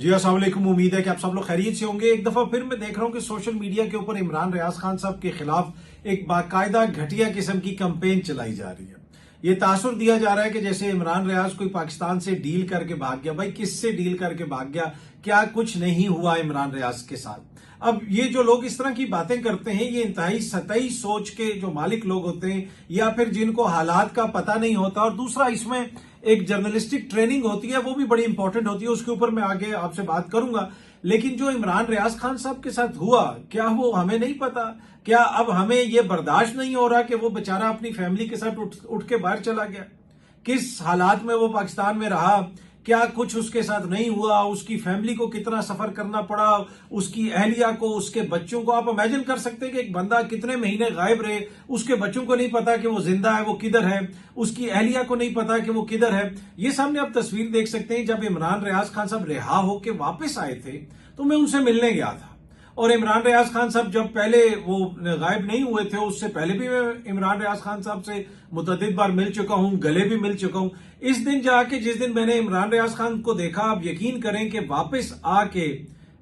जी अस्सलाम वालेकुम। उम्मीद है कि आप सब लोग खैरियत से होंगे। एक दफा फिर मैं देख रहा हूँ कि सोशल मीडिया के ऊपर इमरान रियाज खान साहब के खिलाफ एक बाकायदा घटिया किस्म की कैंपेन चलाई जा रही है। ये तासुर दिया जा रहा है कि जैसे इमरान रियाज कोई पाकिस्तान से डील करके भाग गया। भाई किससे डील करके भाग गया? क्या कुछ नहीं हुआ इमरान रियाज के साथ। अब ये जो लोग इस तरह की बातें करते हैं, ये इंतहाई सतही सोच के जो मालिक लोग होते हैं या फिर जिनको हालात का पता नहीं होता। और दूसरा, इसमें एक जर्नलिस्टिक ट्रेनिंग होती है, वो भी बड़ी इंपॉर्टेंट होती है। उसके ऊपर मैं आगे आपसे बात करूंगा। लेकिन जो इमरान रियाज खान साहब के साथ हुआ, क्या वो हमें नहीं पता? क्या अब हमें ये बर्दाश्त नहीं हो रहा कि वो बेचारा अपनी फैमिली के साथ उठ के बाहर चला गया? किस हालात में वो पाकिस्तान में रहा, क्या कुछ उसके साथ नहीं हुआ? उसकी फैमिली को कितना सफर करना पड़ा, उसकी अहलिया को, उसके बच्चों को। आप इमेजिन कर सकते हैं कि एक बंदा कितने महीने गायब रहे, उसके बच्चों को नहीं पता कि वो जिंदा है, वो किधर है, उसकी अहलिया को नहीं पता कि वो किधर है। ये सामने आप तस्वीर देख सकते हैं। जब इमरान रियाज खान साहब रिहा होकर वापस आए थे तो मैं उनसे मिलने गया था। और इमरान रियाज खान साहब जब पहले वो गायब नहीं हुए थे, उससे पहले भी मैं इमरान रियाज खान साहब से मुतअद्दिद बार मिल चुका हूं, गले भी मिल चुका हूं। इस दिन जाके, जिस दिन मैंने इमरान रियाज खान को देखा, आप यकीन करें कि वापस आके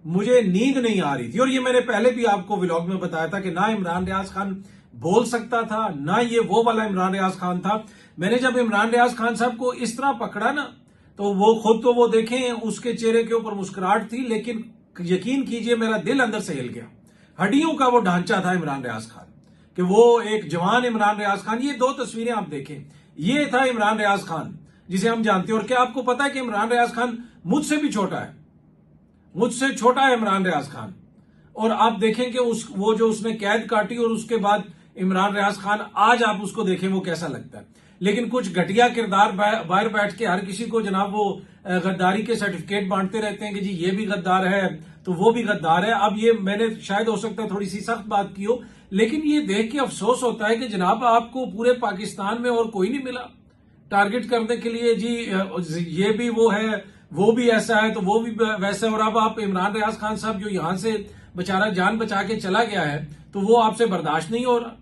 मुझे नींद नहीं आ रही थी। और ये मैंने पहले भी आपको व्लॉग में बताया था कि ना इमरान रियाज खान बोल सकता था, ना ये वो वाला इमरान रियाज खान था। मैंने जब इमरान रियाज खान साहब को इस तरह पकड़ा ना, तो वो खुद तो वो देखें, उसके चेहरे के ऊपर मुस्कुराहट थी, लेकिन यकीन कीजिए मेरा दिल अंदर से हिल गया। हड्डियों का वो ढांचा था इमरान रियाज खान, कि वो एक जवान इमरान रियाज खान। ये दो तस्वीरें आप देखें, ये था इमरान रियाज खान जिसे हम जानते हैं। और क्या आपको पता है कि इमरान रियाज खान मुझसे भी छोटा है? मुझसे छोटा है इमरान रियाज खान। और आप देखें कि वो जो उसने कैद काटी और उसके बाद इमरान रियाज खान आज आप उसको देखें वो कैसा लगता है। लेकिन कुछ घटिया किरदार बाहर बैठ के हर किसी को जनाब वो गद्दारी के सर्टिफिकेट बांटते रहते हैं कि जी ये भी गद्दार है तो वो भी गद्दार है। अब ये मैंने शायद हो सकता है थोड़ी सी सख्त बात की हो, लेकिन ये देख के अफसोस होता है कि जनाब आपको पूरे पाकिस्तान में और कोई नहीं मिला टारगेट करने के लिए। जी ये भी वो है, वो भी ऐसा है, तो वो भी वैसा है। और अब आप इमरान रियाज खान साहब जो यहां से बेचारा जान बचा के चला गया है, तो वो आपसे बर्दाश्त नहीं हो रहा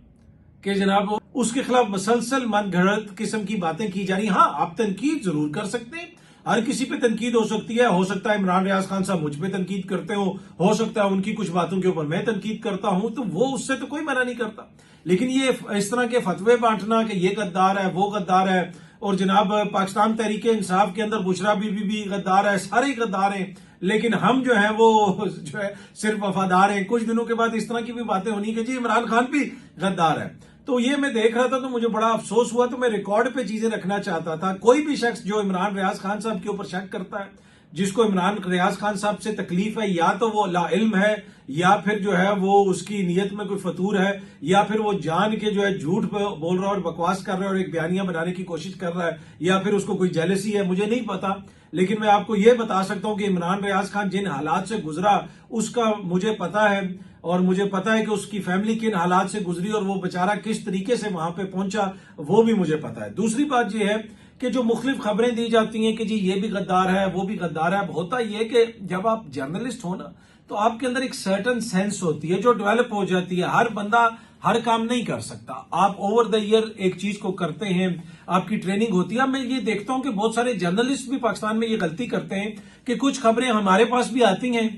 कि जनाब उसके खिलाफ मसलसल मनगढ़ंत किस्म की बातें की जा रही। हाँ, आप तनकीद जरूर कर सकते हैं, हर किसी पे तनकीद हो सकती है। हो सकता है इमरान रियाज खान साहब मुझ पे तनकीद करते हो सकता है उनकी कुछ बातों के ऊपर मैं तनकीद करता हूं, तो वो उससे तो कोई मना नहीं करता। लेकिन ये इस तरह के फतवे बांटना कि ये गद्दार है, वो गद्दार है, और जनाब पाकिस्तान तहरीक इंसाफ के अंदर बुशरा बीबी भी गद्दार है, सारे गद्दार हैं, लेकिन हम जो है वो जो है सिर्फ वफादार हैं। कुछ दिनों के बाद इस तरह की भी बातें होनी कि जी इमरान खान भी गद्दार है। तो ये मैं देख रहा था तो मुझे बड़ा अफसोस हुआ। तो मैं रिकॉर्ड पे चीजें रखना चाहता था। कोई भी शख्स जो इमरान रियाज खान साहब के ऊपर शक करता है, जिसको इमरान रियाज खान साहब से तकलीफ है, या तो वो लाइल्म है, या फिर जो है वो उसकी नीयत में कोई फतूर है, या फिर वो जान के जो है झूठ बोल रहा है और बकवास कर रहा है और एक बयानिया बनाने की कोशिश कर रहा है, या फिर उसको कोई जेलसी है, मुझे नहीं पता। लेकिन मैं आपको ये बता सकता हूं कि इमरान रियाज खान जिन हालात से गुजरा उसका मुझे पता है, और मुझे पता है कि उसकी फैमिली किन हालात से गुजरी और वो बेचारा किस तरीके से वहां पे पहुंचा, वो भी मुझे पता है। दूसरी बात यह है कि जो मुख्तलिफ खबरें दी जाती हैं कि जी ये भी गद्दार है, वो भी गद्दार है। अब होता यह है कि जब आप जर्नलिस्ट हो ना, तो आपके अंदर एक सर्टन सेंस होती है जो डेवलप हो जाती है। हर बंदा हर काम नहीं कर सकता। आप ओवर द ईयर एक चीज को करते हैं, आपकी ट्रेनिंग होती है। मैं ये देखता हूं कि बहुत सारे जर्नलिस्ट भी पाकिस्तान में ये गलती करते हैं कि कुछ खबरें हमारे पास भी आती हैं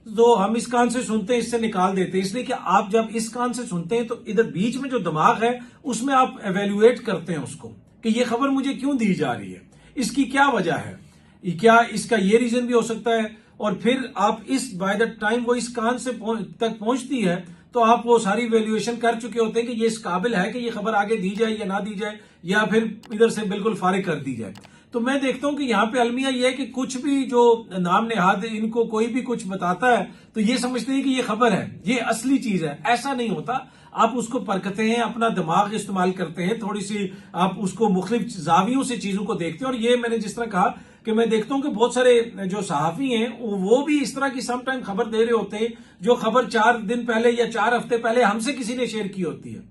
तो हम इस कान से सुनते हैं, इससे निकाल देते हैं। इसलिए कि आप जब इस कान से सुनते हैं तो इधर बीच में जो दिमाग है उसमें आप एवेल्युएट करते हैं उसको कि ये खबर मुझे क्यों दी जा रही है, इसकी क्या वजह है, क्या इसका ये रीजन भी हो सकता है। और फिर आप इस बाय द टाइम वो इस कान से तक पहुंचती है तो आप वो सारी वैल्यूएशन कर चुके होते हैं कि ये इस काबिल है कि ये खबर आगे दी जाए या ना दी जाए, या फिर इधर से बिल्कुल फारिग कर दी जाए। तो मैं देखता हूं कि यहाँ पे अलमिया ये है कि कुछ भी जो नाम नेहाद इनको कोई भी कुछ बताता है तो ये समझते हैं कि ये खबर है, ये असली चीज है। ऐसा नहीं होता। आप उसको परखते हैं, अपना दिमाग इस्तेमाल करते हैं, थोड़ी सी आप उसको मुख्तलिफ जावियों से चीजों को देखते हैं। और ये मैंने जिस तरह कहा कि मैं देखता हूं कि बहुत सारे जो सहाफी हैं वो भी इस तरह की सम टाइम खबर दे रहे होते हैं जो खबर 4 दिन पहले या 4 हफ्ते पहले हमसे किसी ने शेयर की होती है,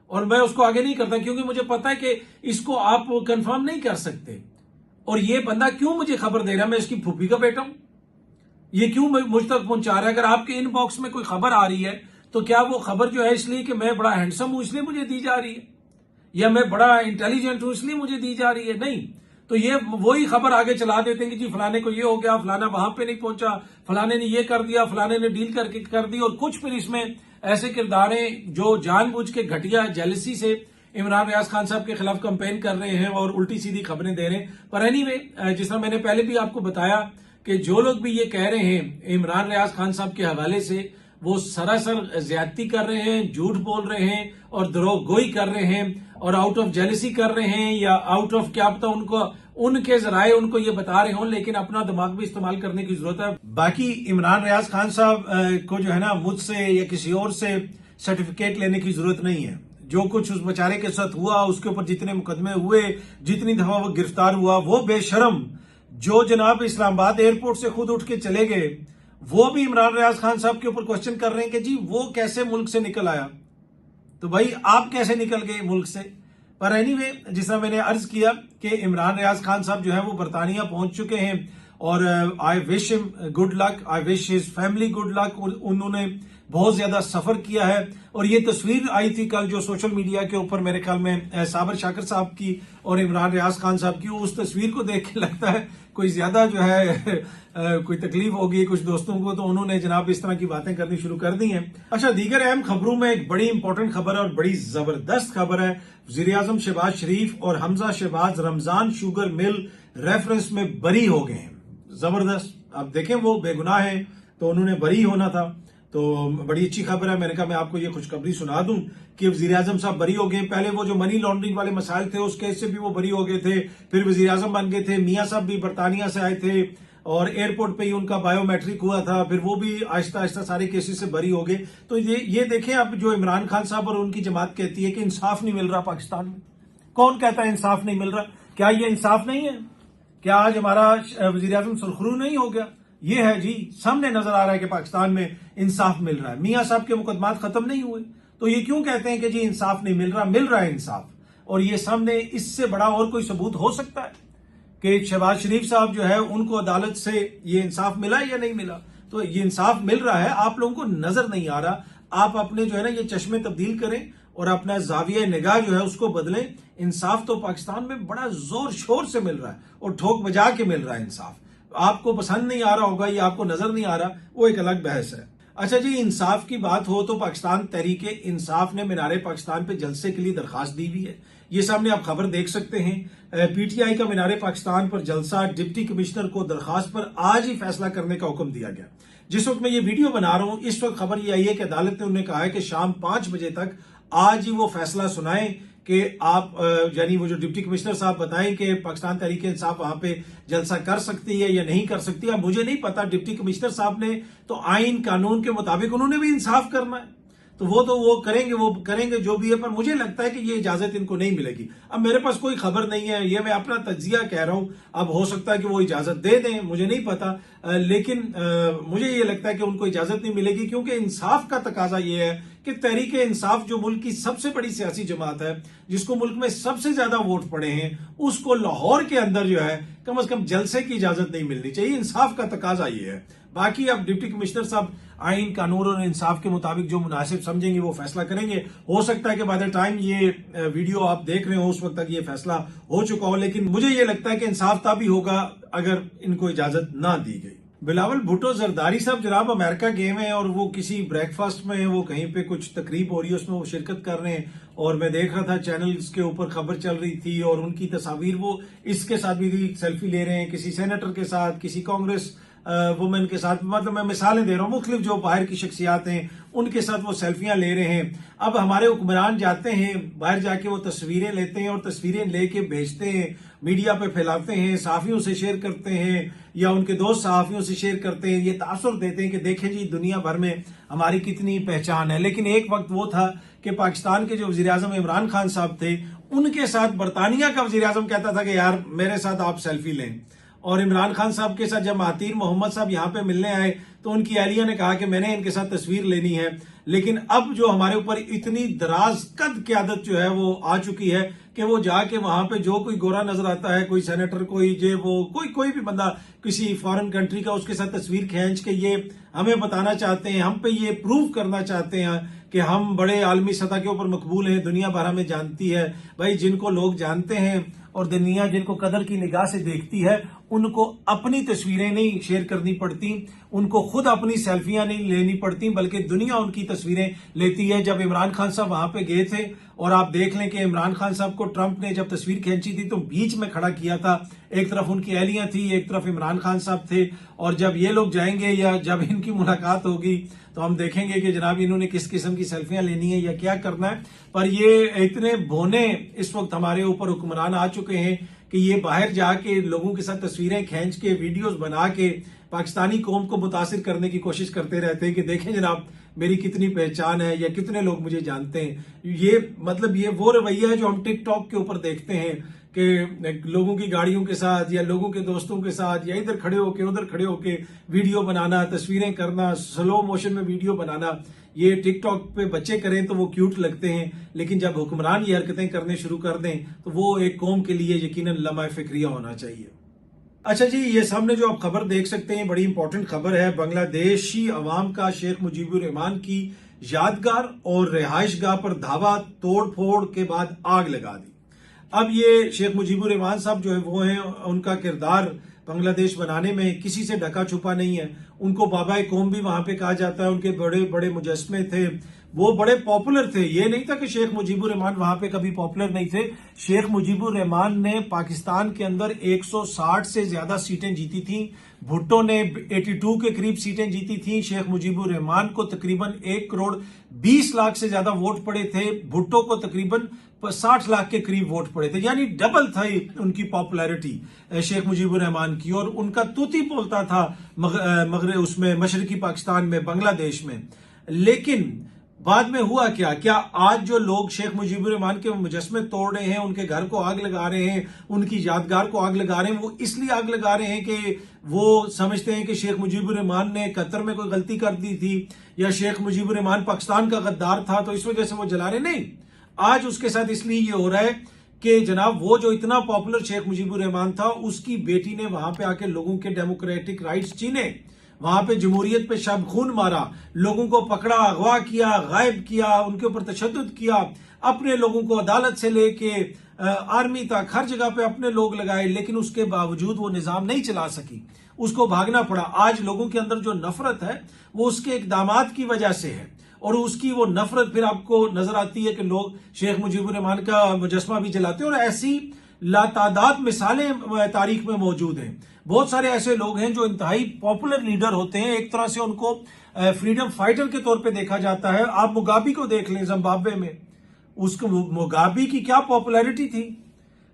और मैं उसको आगे नहीं करता क्योंकि मुझे पता है कि इसको आप कंफर्म नहीं कर सकते। और ये बंदा क्यों मुझे खबर दे रहा है? मैं इसकी फूफी का बेटा हूं? ये क्यों मुझ तक पहुंचा रहा है? अगर आपके इनबॉक्स में कोई खबर आ रही है तो क्या वो खबर जो है इसलिए कि मैं बड़ा हैंडसम हूं इसलिए मुझे दी जा रही है, या मैं बड़ा इंटेलिजेंट हूं इसलिए मुझे दी जा रही है? नहीं। तो ये वही खबर आगे चला देते हैं कि जी फलाने को ये हो गया, फलाना वहां पे नहीं पहुंचा, फलाने ने ये कर दिया, फलाने ने डील करके कर दी। और कुछ फिर इसमें ऐसे किरदार हैं जो जानबूझ के घटिया जेलसी से इमरान रियाज खान साहब के खिलाफ कंपेन कर रहे हैं और उल्टी सीधी खबरें दे रहे हैं। पर एनीवे, जिस तरह मैंने पहले भी आपको बताया कि जो लोग भी ये कह रहे हैं इमरान रियाज खान साहब के हवाले से, वो सरासर ज्यादती कर रहे हैं, झूठ बोल रहे हैं और द्रोहगोई कर रहे हैं और आउट ऑफ जेलसी कर रहे हैं या आउट ऑफ क्या पता उनको उनके जराए उनको ये बता रहे हों, लेकिन अपना दिमाग भी इस्तेमाल करने की जरूरत है। बाकी इमरान रियाज खान साहब को जो है ना मुझसे या किसी और से सर्टिफिकेट लेने की जरूरत नहीं है। जो कुछ उस बेचारे के साथ हुआ, उसके ऊपर जितने मुकदमे हुए, जितनी दफा वो गिरफ्तार हुआ, वो बेशरम जो जनाब इस्लामाबाद एयरपोर्ट से खुद उठ के चले गए, वो भी इमरान रियाज खान साहब के ऊपर क्वेश्चन कर रहे हैं कि जी वो कैसे मुल्क से निकल आया। तो भाई आप कैसे निकल गए मुल्क से? पर एनीवे, जिस तरह मैंने अर्ज किया कि इमरान रियाज खान साहब जो है वो बरतानिया पहुंच चुके हैं और I wish him good luck, I wish his family good luck. उन्होंने बहुत ज्यादा सफर किया है और ये तस्वीर आई थी कल जो सोशल मीडिया के ऊपर मेरे ख्याल में साबर शाकिर साहब की और इमरान रियाज खान साहब की, उस तस्वीर को देख के लगता है कोई ज्यादा जो है कोई तकलीफ होगी कुछ दोस्तों को, तो उन्होंने जनाब इस तरह की बातें करनी शुरू कर दी हैं। अच्छा, दीगर अहम खबरों में एक बड़ी इंपॉर्टेंट खबर है और बड़ी जबरदस्त खबर है। वज़ीर-ए-आज़म शहबाज शरीफ और Hamza Shahbaz Ramzan sugar mill reference में बरी हो गए हैं। जबरदस्त। अब देखें, वो बेगुनाह है तो उन्होंने बरी होना था, तो बड़ी अच्छी खबर है। मैंने कहा मैं आपको ये खुशखबरी सुना दूं कि वज़ीर-ए-आज़म साहब बरी हो गए। पहले वो जो मनी लॉन्ड्रिंग वाले मसाइल थे उस केस से भी वो बरी हो गए थे, फिर वज़ीर-ए-आज़म बन गए थे। मियां साहब भी बरतानिया से आए थे और एयरपोर्ट पे ही उनका बायोमेट्रिक हुआ था, फिर वो भी आहिस्ता आहिस्ता सारे केसेस से बरी हो गए। तो ये देखें अब जो इमरान खान साहब और उनकी जमात कहती है कि इंसाफ नहीं मिल रहा पाकिस्तान में। कौन कहता है इंसाफ नहीं मिल रहा? क्या ये इंसाफ नहीं है? क्या आज हमारा वज़ीर-ए-आज़म सुरखरू नहीं हो गया? ये है जी, सामने नजर आ रहा है कि पाकिस्तान में इंसाफ मिल रहा है। मियां साहब के मुकदमात खत्म नहीं हुए, तो ये क्यों कहते हैं कि जी इंसाफ नहीं मिल रहा? मिल रहा है इंसाफ। और ये सामने इससे बड़ा और कोई सबूत हो सकता है कि शहबाज शरीफ साहब जो है उनको अदालत से ये इंसाफ मिला या नहीं मिला? तो ये इंसाफ मिल रहा है, आप लोगों को नजर नहीं आ रहा। आप अपने जो है ना ये चश्मे तब्दील करें और अपना जाविया निगाह जो है उसको बदलें। इंसाफ तो पाकिस्तान में बड़ा जोर शोर से मिल रहा है और ठोक बजा के मिल रहा है इंसाफ। आपको पसंद नहीं आ रहा होगा या आपको नजर नहीं आ रहा, वो एक अलग बहस है। अच्छा जी, इंसाफ की बात हो तो पाकिस्तान तहरीके इंसाफ ने मीनारे पाकिस्तान पे जलसे के लिए दरखास्त दी हुई है। ये सामने आप खबर देख सकते हैं। पीटीआई का मीनारे पाकिस्तान पर जलसा, डिप्टी कमिश्नर को दरखास्त पर आज ही फैसला करने का हुक्म दिया गया। जिस वक्त मैं ये वीडियो बना रहा हूं इस वक्त खबर ये आई है कि अदालत ने उन्हें कहा है कि शाम 5 बजे तक आज ही वो फैसला सुनाएं कि आप यानी वो जो डिप्टी कमिश्नर साहब बताएं कि पाकिस्तान तहरीक इंसाफ वहां पे जलसा कर सकती है या नहीं कर सकती है। मुझे नहीं पता, डिप्टी कमिश्नर साहब ने तो आइन कानून के मुताबिक उन्होंने भी इंसाफ करना है, तो वो करेंगे जो भी है। पर मुझे लगता है कि ये इजाजत इनको नहीं मिलेगी। अब मेरे पास कोई खबर नहीं है, ये मैं अपना तज्जिया कह रहा हूं। अब हो सकता है कि वो इजाजत दे दें, मुझे नहीं पता, लेकिन मुझे ये लगता है कि उनको इजाजत नहीं मिलेगी, क्योंकि इंसाफ का तकाजा ये है कि तहरीक इंसाफ जो मुल्क की सबसे बड़ी सियासी जमात है, जिसको मुल्क में सबसे ज्यादा वोट पड़े हैं, उसको लाहौर के अंदर जो है कम से कम जलसे की इजाजत नहीं मिलनी चाहिए। इंसाफ का तकाजा ये है। बाकी अब डिप्टी कमिश्नर साहब आइन कानून और इंसाफ के मुताबिक जो मुनासिब समझेंगे वो फैसला करेंगे। हो सकता है कि बाय द टाइम ये वीडियो आप देख रहे हो उस वक्त तक ये फैसला हो चुका हो, लेकिन मुझे ये लगता है कि इंसाफ तभी होगा अगर इनको इजाजत ना दी गई। बिलावल भुट्टो जरदारी साहब जनाब अमेरिका गए हैं और वो किसी ब्रेकफास्ट में वो कहीं पे कुछ तकरीब हो रही है, उसमें वो शिरकत कर रहे हैं और मैं देख रहा था चैनल्स के ऊपर खबर चल रही थी और उनकी तस्वीर वो इसके साथ भी सेल्फी ले रहे हैं, किसी सेनेटर के साथ, किसी कांग्रेस वुमेन के साथ, मतलब मैं मिसालें दे रहा हूँ, मुख्तलिफ जो बाहर की शख्सियात हैं उनके साथ वो सेल्फियां ले रहे हैं। अब हमारे हुक्मरान जाते हैं बाहर जाके वो तस्वीरें लेते हैं और तस्वीरें लेके भेजते हैं, मीडिया पे फैलाते हैं, सहाफियों से शेयर करते हैं या उनके दोस्त सहाफियों से शेयर करते हैं, ये तासुर देते हैं कि देखें जी दुनिया भर में हमारी कितनी पहचान है। लेकिन एक वक्त वो था कि पाकिस्तान के जो वज़ीर-ए-आज़म इमरान खान साहब थे, उनके साथ बरतानिया का वज़ीर-ए-आज़म कहता था कि यार मेरे साथ आप सेल्फी लें। और इमरान खान साहब के साथ जब महातीर मोहम्मद साहब यहाँ पे मिलने आए तो उनकी एहलिया ने कहा कि मैंने इनके साथ तस्वीर लेनी है, लेकिन अब जो हमारे ऊपर इतनी दराज कद की आदत जो है वो आ चुकी है कि वो जाके वहां पे जो कोई गोरा नजर आता है, कोई सेनेटर, कोई भी बंदा किसी फॉरेन कंट्री का, उसके साथ तस्वीर खींच के ये हमें बताना चाहते हैं, हम पे ये प्रूव करना चाहते हैं कि हम बड़े आलमी सतह के ऊपर मकबूल हैं, दुनिया भर हमें जानती है। भाई, जिनको लोग जानते हैं और दुनिया जिनको कदर की निगाह से देखती है, उनको अपनी तस्वीरें नहीं शेयर करनी पड़ती, उनको खुद अपनी सेल्फियां नहीं लेनी पड़ती, बल्कि दुनिया उनकी तस्वीरें लेती है। जब इमरान खान साहब वहां पे गए थे, और आप देख लें कि इमरान खान साहब को ट्रंप ने जब तस्वीर खींची थी तो बीच में खड़ा किया था, एक तरफ उनकी एहलियां थी, एक तरफ इमरान खान साहब थे। और जब ये लोग जाएंगे या जब इनकी मुलाकात होगी तो हम देखेंगे कि जनाब इन्होंने किस किस्म की सेल्फियां लेनी है या क्या करना है। पर ये इतने बोने इस वक्त हमारे ऊपर हुक्मरान आ चुके हैं कि ये बाहर जाके लोगों के साथ तस्वीरें खींच के, वीडियोस बना के पाकिस्तानी कौम को मुतासिर करने की कोशिश करते रहते हैं कि देखें जनाब मेरी कितनी पहचान है या कितने लोग मुझे जानते हैं। ये वो रवैया है जो हम टिकटॉक के ऊपर देखते हैं कि लोगों की गाड़ियों के साथ या लोगों के दोस्तों के साथ या इधर खड़े होके उधर खड़े होके वीडियो बनाना, तस्वीरें करना, स्लो मोशन में वीडियो बनाना। ये टिकटॉक पे बच्चे करें तो वो क्यूट लगते हैं, लेकिन जब हुक्मरान ये हरकतें करने शुरू कर दें तो वो एक कौम के लिए यकीनन लम्हा फिक्रिया होना चाहिए। अच्छा जी, ये सामने जो आप खबर देख सकते हैं बड़ी इंपॉर्टेंट खबर है। बांग्लादेशी अवाम का शेख मुजीबुर रहमान की यादगार और रिहाइश गाह पर धावा तोड़ फोड़ के बाद आग लगा दी। अब ये शेख मुजीबुर रहमान साहब जो है वो हैं, उनका किरदार बांग्लादेश बनाने में किसी से ढका छुपा नहीं है। उनको बाबा कौम भी वहां पे कहा जाता है, उनके बड़े बड़े मुजस्मे थे, वो बड़े पॉपुलर थे। ये नहीं था कि शेख मुजीबुर रहमान वहां पे कभी पॉपुलर नहीं थे। शेख मुजीबुर रहमान ने पाकिस्तान के अंदर 160 से ज्यादा सीटें जीती थी। भुट्टो ने 82 के करीब सीटें जीती थी। शेख मुजीबुर रहमान को तकरीबन 1 करोड़ 20 लाख से ज्यादा वोट पड़े थे। भुट्टो को तकरीबन 60 लाख के करीब वोट पड़े थे, यानी डबल था उनकी पॉपुलैरिटी शेख मुजीबुर रहमान की। और उनका तूती बोलता था मगरे उसमें मशरकी पाकिस्तान में, बांग्लादेश में। लेकिन बाद में हुआ क्या आज जो लोग शेख मुजीबुर रहमान के मुजस्मे तोड़ रहे हैं, उनके घर को आग लगा रहे हैं, उनकी यादगार को आग लगा रहे हैं, वो इसलिए आग लगा रहे हैं कि वो समझते हैं कि शेख मुजीबुर रहमान ने कतर में कोई गलती कर दी थी या शेख मुजीबुर रहमान पाकिस्तान का गद्दार था तो इस वजह से वो जला रहे। नहीं, आज उसके साथ इसलिए ये हो रहा है कि जनाब वो जो इतना पॉपुलर शेख मुजीबुर रहमान था, उसकी बेटी ने वहां पे आके लोगों के डेमोक्रेटिक राइट्स छीने, वहां पे जमहूरियत पे शब खून मारा, लोगों को पकड़ा, अगवा किया, गायब किया, उनके ऊपर तशद्दुद किया, अपने लोगों को अदालत से लेके आर्मी तक हर जगह पे अपने लोग लगाए, लेकिन उसके बावजूद वो निजाम नहीं चला सकी, उसको भागना पड़ा। आज लोगों के अंदर जो नफरत है वो उसके इकदामात की वजह से है, और उसकी वो नफरत फिर आपको नजर आती है कि लोग शेख मुजीबुर रहमान का मुजस्मा भी जलाते हैं। और ऐसी लातादाद मिसालें तारीख में मौजूद हैं। बहुत सारे ऐसे लोग हैं जो इंतहाई पॉपुलर लीडर होते हैं, एक तरह से उनको फ्रीडम फाइटर के तौर पे देखा जाता है। आप मुगाबी को देख लें, जिम्बाब्वे में उसको मुगाबी की क्या पॉपुलैरिटी थी,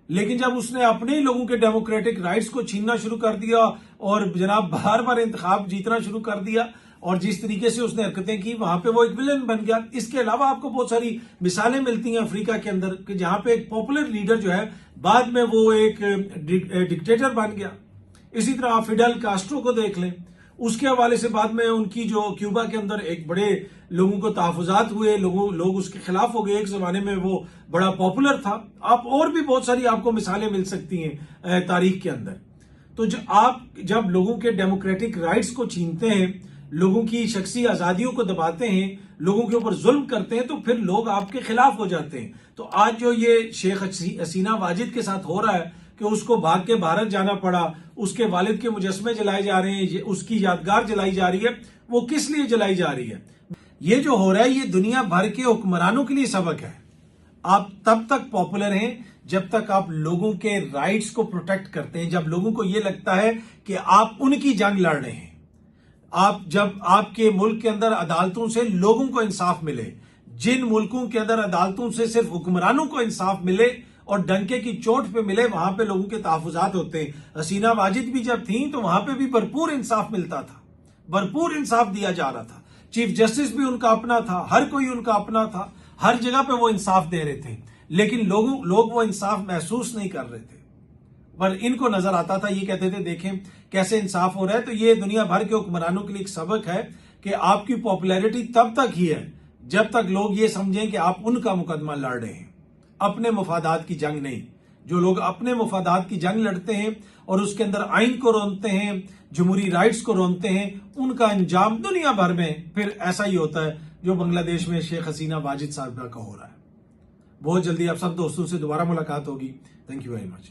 लेकिन जब उसने अपने ही लोगों के डेमोक्रेटिक राइट्स को छीनना शुरू कर दिया और जनाब बार बार इंतखाब जीतना शुरू कर दिया और जिस तरीके से उसने हरकतें की, वहां पे वो एक विलन बन गया। इसके अलावा आपको बहुत सारी मिसालें मिलती हैं अफ्रीका के अंदर कि जहां पे एक पॉपुलर लीडर जो है बाद में वो एक डिक्टेटर बन गया। इसी तरह आप फिडेल कास्ट्रो को देख लें, उसके हवाले से बाद में उनकी जो क्यूबा के अंदर एक बड़े लोगों को तहफुजात हुए, लोग उसके खिलाफ हो गए, एक जमाने में वो बड़ा पॉपुलर था। आप और भी बहुत सारी आपको मिसालें मिल सकती हैं तारीख के अंदर। तो जब लोगों के डेमोक्रेटिक राइट्स को छीनते हैं, लोगों की शख्सी आजादियों को दबाते हैं, लोगों के ऊपर जुल्म करते हैं, तो फिर लोग आपके खिलाफ हो जाते हैं। तो आज जो ये शेख हसीना वाजिद के साथ हो रहा है कि उसको भाग के भारत जाना पड़ा, उसके वालिद के मुजस्मे जलाए जा रहे हैं, उसकी यादगार जलाई जा रही है, वो किस लिए जलाई जा रही है? ये जो हो रहा है ये दुनिया भर के हुक्मरानों के लिए सबक है। आप तब तक पॉपुलर हैं जब तक आप लोगों के राइट्स को प्रोटेक्ट करते हैं, जब लोगों को यह लगता है कि आप उनकी जंग लड़ रहे हैं। जब आपके मुल्क के अंदर अदालतों से लोगों को इंसाफ मिले, जिन मुल्कों के अंदर अदालतों से सिर्फ हुक्मरानों को इंसाफ मिले और डंके की चोट पे मिले, वहां पे लोगों के तहफुजात होते हैं। हसीना वाजिद भी जब थी तो वहां पे भी भरपूर इंसाफ मिलता था, भरपूर इंसाफ दिया जा रहा था। चीफ जस्टिस भी उनका अपना था, हर कोई उनका अपना था, हर जगह पे वो इंसाफ दे रहे थे, लेकिन लोग वो इंसाफ महसूस नहीं कर रहे थे। पर इनको नजर आता था, ये कहते थे देखें कैसे इंसाफ हो रहा है। तो ये दुनिया भर के हुक्मरानों के लिए एक सबक है कि आपकी पॉपुलैरिटी तब तक ही है जब तक लोग ये समझें कि आप उनका मुकदमा लड़ रहे हैं, अपने मुफादात की जंग नहीं। जो लोग अपने मुफादात की जंग लड़ते हैं और उसके अंदर आइन को रोनते हैं, जमहूरी राइट्स को रोनते हैं, उनका अंजाम दुनिया भर में फिर ऐसा ही होता है जो बांग्लादेश में शेख हसीना वाजिद साहब का हो रहा है। बहुत जल्दी आप सब दोस्तों से दोबारा मुलाकात होगी। Thank you very much.